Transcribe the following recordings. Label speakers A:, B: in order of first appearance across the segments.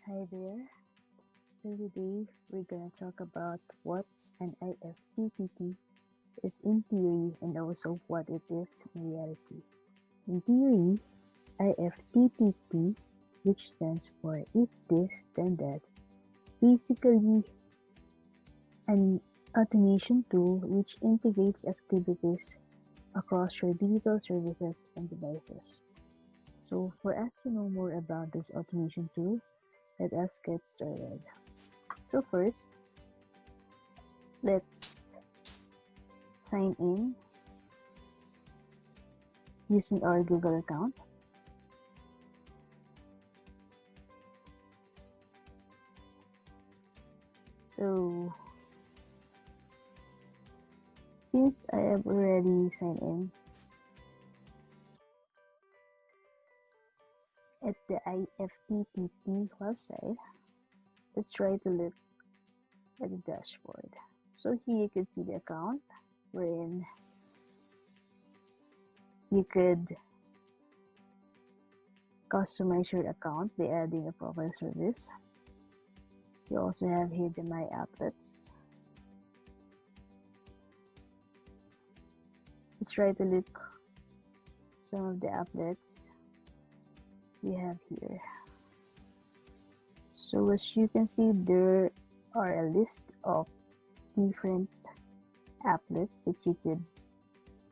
A: Hi there. So today we're gonna talk about what an IFTTT is in theory and also what it is in reality. In theory, IFTTT, which stands for if this then that, basically an automation tool which integrates activities across your digital services and devices. So for us to know more about this automation tool, let us get started. So first, let's sign in using our Google account. So since I have already signed in at the IFTTT website, let's try to look at the dashboard. So here you can see the account wherein you could customize your account by adding a profile service. You also have here the My Applets. Let's try to look some of the applets we have here. So as you can see, there are a list of different applets that you could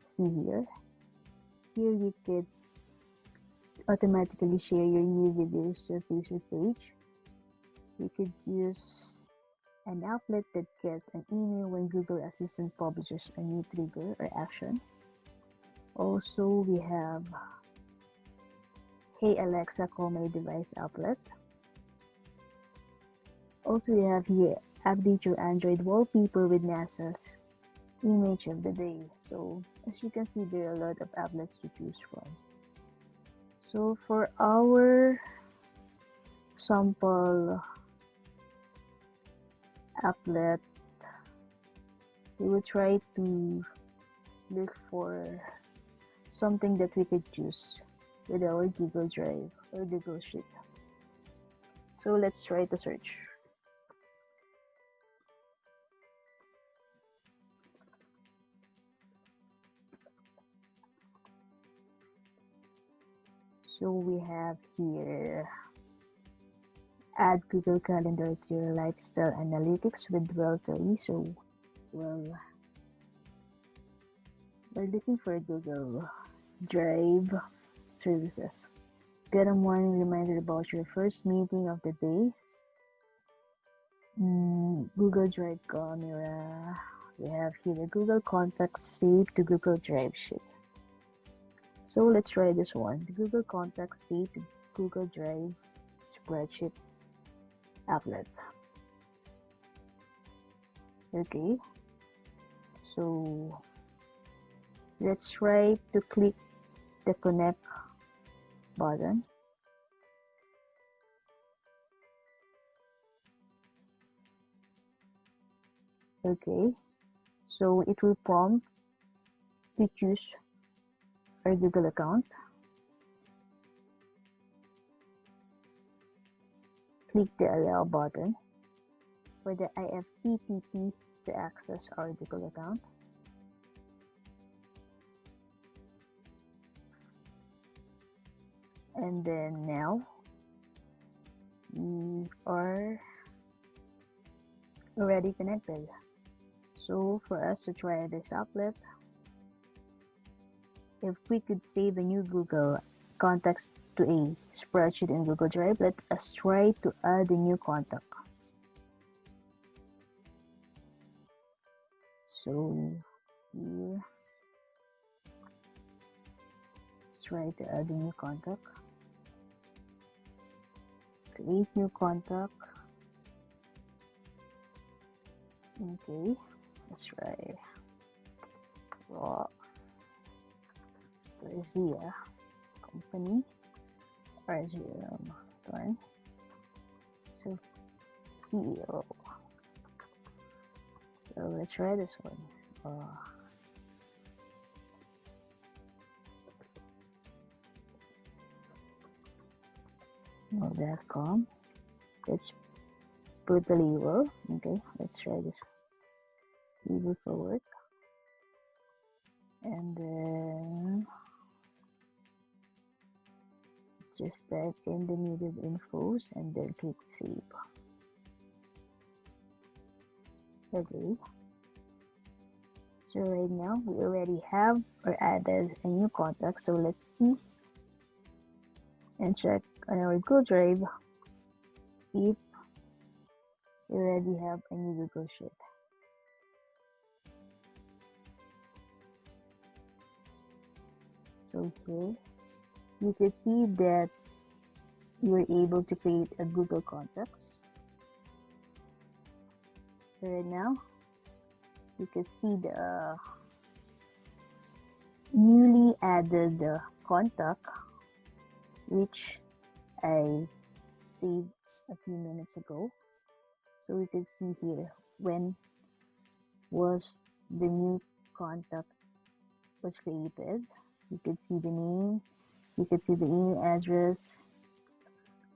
A: see here. Here you could automatically share your new videos to your Facebook page. You could use an applet that gets an email when Google Assistant publishes a new trigger or action. Also, we have Hey Alexa, call my device applet. Also, we have here update your Android wallpaper with NASA's image of the day. So as you can see, there are a lot of applets to choose from. So for our sample applet, we will try to look for something that we could choose with our Google Drive or Google Sheet. So let's try to search. So we have here add Google Calendar to your lifestyle analytics with Dwell3. So we're looking for Google Drive services. Get a morning reminder about your first meeting of the day. Google Drive camera. We have here the Google Contacts saved to Google Drive Sheet. So let's try this one. The Google Contacts saved to Google Drive Spreadsheet applet. Okay. So let's try to click the connect button. Okay, so it will prompt to choose our Google account. Click the allow button for the IFTTT to access our Google account. And then now we are already connected. So for us to try this applet, if we could save a new Google contacts to a spreadsheet in Google Drive, let us try to add a new contact. So here, let's try to add a new contact. Create new contact. Okay, let's try Garcia company Tarnn. So CEO. So let's try this one. Gmail.com. let's put the label. Okay, let's try this label forward, and then just type in the needed infos and then click save. Okay, so right now we already have or added a new contact, so let's see and check on our Google Drive if we already have a new Google Sheet. So here you can see that you were able to create a Google Contacts. So right now you can see the newly added contact, which I saved a few minutes ago. So we can see here when was the new contact was created. You can see the name, you can see the email address,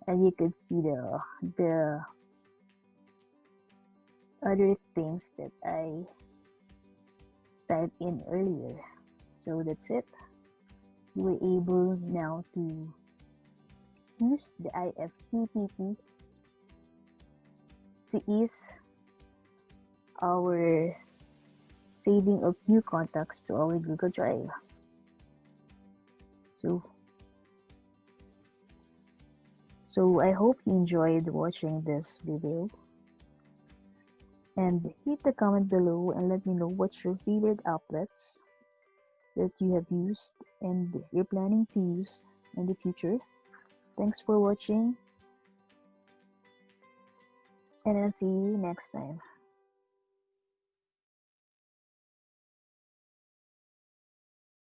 A: and you can see the other things that I typed in earlier. So that's it. You were able now to use the IFTTT to ease our saving of new contacts to our Google Drive. So I hope you enjoyed watching this video, and hit the comment below and let me know what's your favorite applets that you have used and you're planning to use in the future. Thanks for watching, and I'll see you next time.